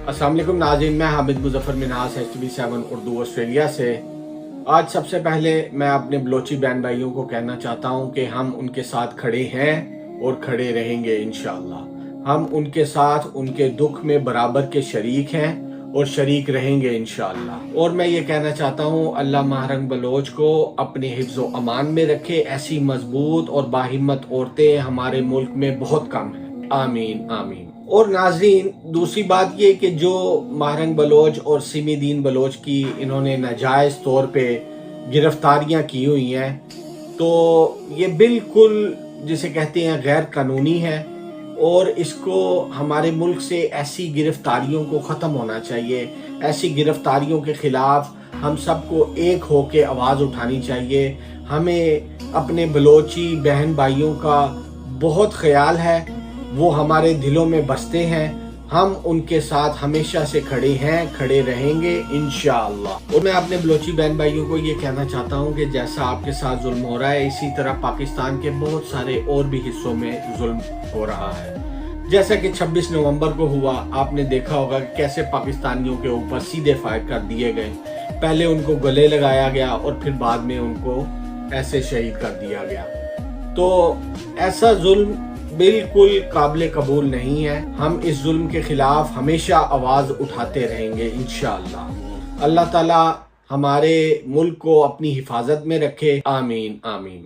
अस्सलाम वालेकुम नाज़रीन, मैं हामिद मुज़फ़्फ़र मिन्हास HTV7 उर्दू ऑस्ट्रेलिया से। आज सबसे पहले मैं अपने बलोची बहन भाइयों को कहना चाहता हूं कि हम उनके साथ खड़े हैं और खड़े रहेंगे इंशाअल्लाह। हम उनके साथ उनके दुख में बराबर के शरीक हैं और शरीक रहेंगे इंशाअल्लाह। और मैं ये कहना चाहता हूं, अल्लाह महारंग बलोच को अपने हिफ्ज़ व अमान में रखे। ऐसी मजबूत और बाहिम्मत औरतें हमारे मुल्क में बहुत कम हैं। आमीन आमीन। और नाज़रीन, दूसरी बात ये कि जो महारंग बलोच और सिमीदीन बलोच की इन्होंने नाजायज़ तौर पे गिरफ्तारियां की हुई हैं, तो ये बिल्कुल जिसे कहते हैं गैर कानूनी है और इसको हमारे मुल्क से ऐसी गिरफ्तारियों को ख़त्म होना चाहिए। ऐसी गिरफ्तारियों के ख़िलाफ़ हम सबको एक होके आवाज़ उठानी चाहिए। हमें अपने बलोची बहन भाइयों का बहुत ख्याल है, वो हमारे दिलों में बसते हैं। हम उनके साथ हमेशा से खड़े हैं, खड़े रहेंगे इंशाअल्लाह। और मैं अपने बलोची बहन भाइयों को ये कहना चाहता हूँ कि जैसा आपके साथ जुल्म हो रहा है, इसी तरह पाकिस्तान के बहुत सारे और भी हिस्सों में जुल्म हो रहा है। जैसा कि 26 नवंबर को हुआ, आपने देखा होगा कि कैसे पाकिस्तानियों के ऊपर सीधे फायर कर दिए गए। पहले उनको गले लगाया गया और फिर बाद में उनको ऐसे शहीद कर दिया गया। तो ऐसा जुल्म बिल्कुल काबिल कबूल नहीं है। हम इस जुल्म के खिलाफ हमेशा आवाज उठाते रहेंगे इंशाअल्लाह। अल्लाह ताला हमारे मुल्क को अपनी हिफाजत में रखे। आमीन आमीन।